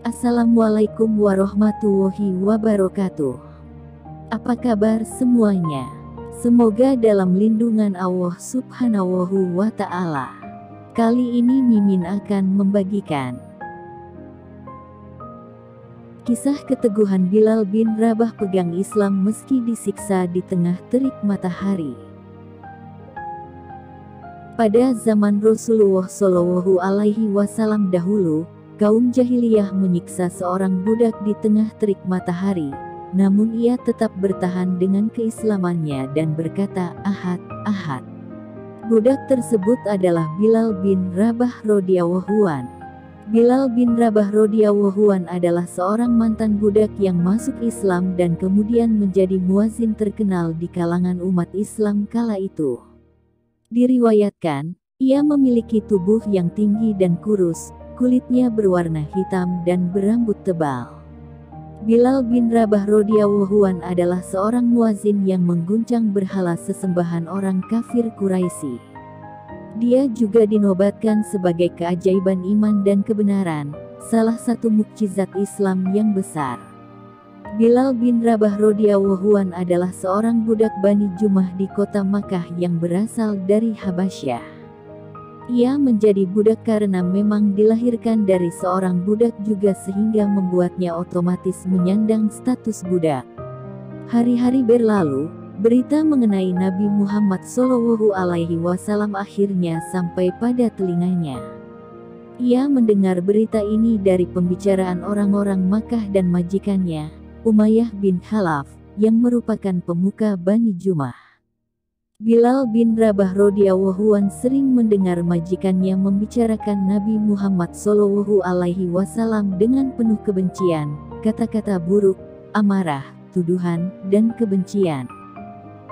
Assalamualaikum warahmatullahi wabarakatuh. Apa kabar semuanya? Semoga dalam lindungan Allah Subhanahu wa Ta'ala. Kali ini Mimin akan membagikan kisah keteguhan Bilal bin Rabah pegang Islam meski disiksa di tengah terik matahari. Pada zaman Rasulullah Shallallahu Alaihi Wasallam dahulu, kaum jahiliyah menyiksa seorang budak di tengah terik matahari, namun ia tetap bertahan dengan keislamannya dan berkata, "Ahad, Ahad." Budak tersebut adalah Bilal bin Rabah radhiyallahu an. Bilal bin Rabah radhiyallahu an adalah seorang mantan budak yang masuk Islam dan kemudian menjadi muazin terkenal di kalangan umat Islam kala itu. Diriwayatkan, ia memiliki tubuh yang tinggi dan kurus, kulitnya berwarna hitam dan berambut tebal. Bilal bin Rabah radhiyallahu an adalah seorang muazin yang mengguncang berhala sesembahan orang kafir Quraisy. Dia juga dinobatkan sebagai keajaiban iman dan kebenaran, salah satu mukjizat Islam yang besar. Bilal bin Rabah radhiyallahu an adalah seorang budak Bani Jumah di kota Makkah yang berasal dari Habasyah. Ia menjadi budak karena memang dilahirkan dari seorang budak juga sehingga membuatnya otomatis menyandang status budak. Hari-hari berlalu, berita mengenai Nabi Muhammad Shallallahu Alaihi Wasallam akhirnya sampai pada telinganya. Ia mendengar berita ini dari pembicaraan orang-orang Makkah dan majikannya, Umayyah bin Khalaf, yang merupakan pemuka Bani Jumah. Bilal bin Rabah radhiyallahu an sering mendengar majikannya membicarakan Nabi Muhammad Shallallahu Alaihi Wasallam dengan penuh kebencian, kata-kata buruk, amarah, tuduhan, dan kebencian.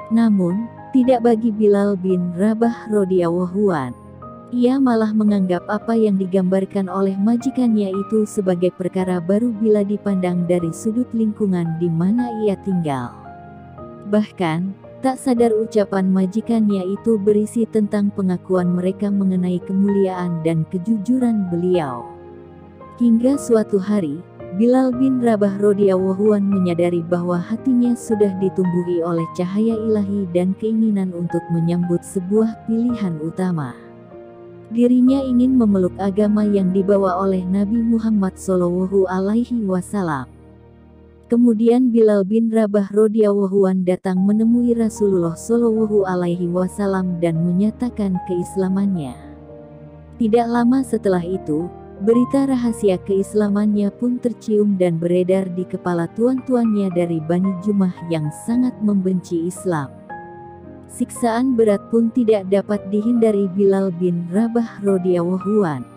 Namun, tidak bagi Bilal bin Rabah radhiyallahu an. Ia malah menganggap apa yang digambarkan oleh majikannya itu sebagai perkara baru bila dipandang dari sudut lingkungan di mana ia tinggal. Bahkan, tak sadar ucapan majikannya itu berisi tentang pengakuan mereka mengenai kemuliaan dan kejujuran beliau. Hingga suatu hari, Bilal bin Rabah radhiyallahu an menyadari bahwa hatinya sudah ditumbuhi oleh cahaya ilahi dan keinginan untuk menyambut sebuah pilihan utama. Dirinya ingin memeluk agama yang dibawa oleh Nabi Muhammad Shallallahu Alaihi Wasallam. Kemudian Bilal bin Rabah radhiyallahu an datang menemui Rasulullah Shallallahu Alaihi Wasallam dan menyatakan keislamannya. Tidak lama setelah itu, berita rahasia keislamannya pun tercium dan beredar di kepala tuan-tuannya dari Bani Jumah yang sangat membenci Islam. Siksaan berat pun tidak dapat dihindari Bilal bin Rabah radhiyallahu an.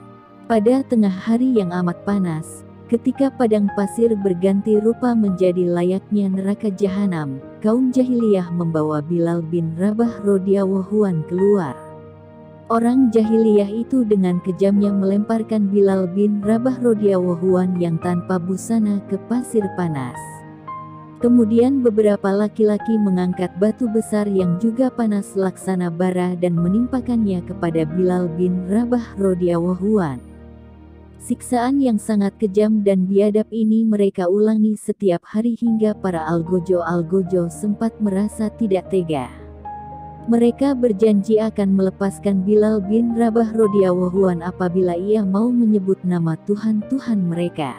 Pada tengah hari yang amat panas, ketika padang pasir berganti rupa menjadi layaknya neraka jahanam, kaum jahiliyah membawa Bilal bin Rabah radhiyallahu an keluar. Orang jahiliyah itu dengan kejamnya melemparkan Bilal bin Rabah radhiyallahu an yang tanpa busana ke pasir panas. Kemudian beberapa laki-laki mengangkat batu besar yang juga panas laksana bara dan menimpakannya kepada Bilal bin Rabah radhiyallahu an. Siksaan yang sangat kejam dan biadab ini mereka ulangi setiap hari hingga para algojo sempat merasa tidak tega. Mereka berjanji akan melepaskan Bilal bin Rabah radhiyallahu an apabila ia mau menyebut nama Tuhan mereka.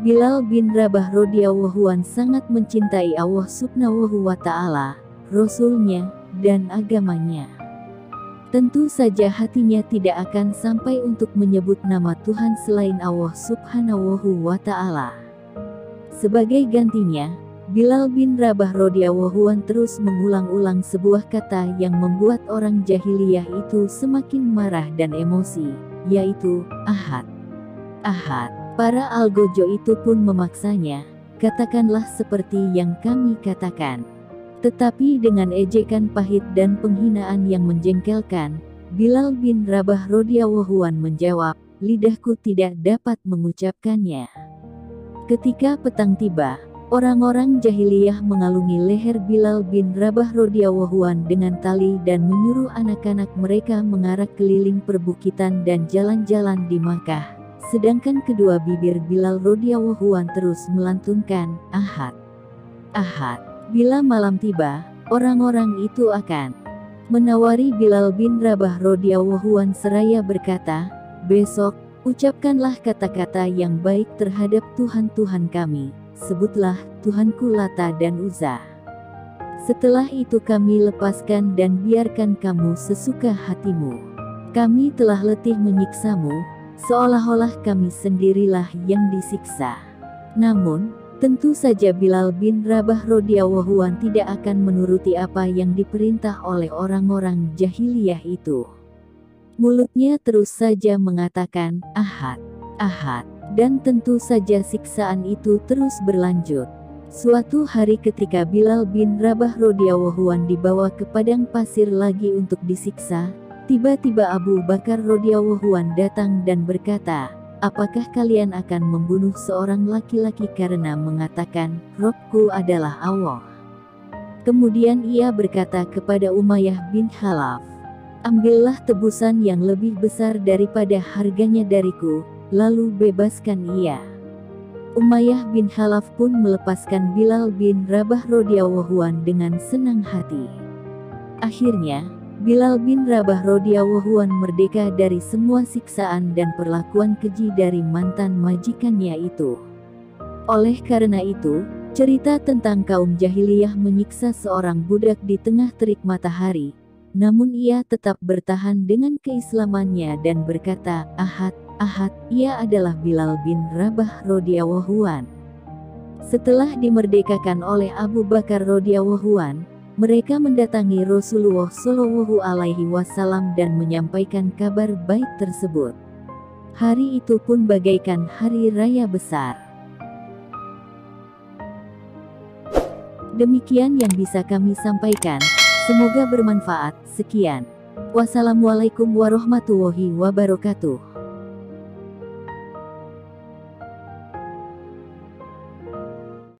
Bilal bin Rabah radhiyallahu an sangat mencintai Allah Subhanahu wa Ta'ala, Rasul-Nya, dan agamanya. Tentu saja hatinya tidak akan sampai untuk menyebut nama Tuhan selain Allah Subhanahu wa Ta'ala. Sebagai gantinya, Bilal bin Rabah radhiyallahu an terus mengulang-ulang sebuah kata yang membuat orang jahiliyah itu semakin marah dan emosi, yaitu, Ahad, Ahad. Para algojo itu pun memaksanya, katakanlah seperti yang kami katakan. Tetapi dengan ejekan pahit dan penghinaan yang menjengkelkan, Bilal bin Rabah radhiyallahu an menjawab, lidahku tidak dapat mengucapkannya. Ketika petang tiba, orang-orang jahiliyah mengalungi leher Bilal bin Rabah radhiyallahu an dengan tali dan menyuruh anak-anak mereka mengarak keliling perbukitan dan jalan-jalan di Makkah, sedangkan kedua bibir Bilal radhiyallahu anhu terus melantunkan, Ahad, Ahad. Bila malam tiba, orang-orang itu akan menawari Bilal bin Rabah radhiyallahu anhu seraya berkata, besok, ucapkanlah kata-kata yang baik terhadap Tuhan-Tuhan kami, sebutlah Tuhanku Lata dan Uzza. Setelah itu kami lepaskan dan biarkan kamu sesuka hatimu. Kami telah letih menyiksamu, seolah-olah kami sendirilah yang disiksa. Namun, tentu saja Bilal bin Rabah radhiyallahu anhu tidak akan menuruti apa yang diperintah oleh orang-orang jahiliyah itu. Mulutnya terus saja mengatakan, Ahad, Ahad, dan tentu saja siksaan itu terus berlanjut. Suatu hari ketika Bilal bin Rabah radhiyallahu anhu dibawa ke padang pasir lagi untuk disiksa, tiba-tiba Abu Bakar radhiyallahu anhu datang dan berkata, apakah kalian akan membunuh seorang laki-laki karena mengatakan, Robku adalah Allah? Kemudian ia berkata kepada Umayyah bin Khalaf, ambillah tebusan yang lebih besar daripada harganya dariku, lalu bebaskan ia. Umayyah bin Khalaf pun melepaskan Bilal bin Rabah radhiyallahu anhu dengan senang hati. Akhirnya, Bilal bin Rabah radhiyallahu anhu merdeka dari semua siksaan dan perlakuan keji dari mantan majikannya itu. Oleh karena itu, cerita tentang kaum jahiliyah menyiksa seorang budak di tengah terik matahari, namun ia tetap bertahan dengan keislamannya dan berkata, Ahad, Ahad, ia adalah Bilal bin Rabah radhiyallahu anhu. Setelah dimerdekakan oleh Abu Bakar radhiyallahu anhu, mereka mendatangi Rasulullah Shallallahu Alaihi Wasallam dan menyampaikan kabar baik tersebut. Hari itu pun bagaikan hari raya besar. Demikian yang bisa kami sampaikan. Semoga bermanfaat. Sekian. Wassalamualaikum warahmatullahi wabarakatuh.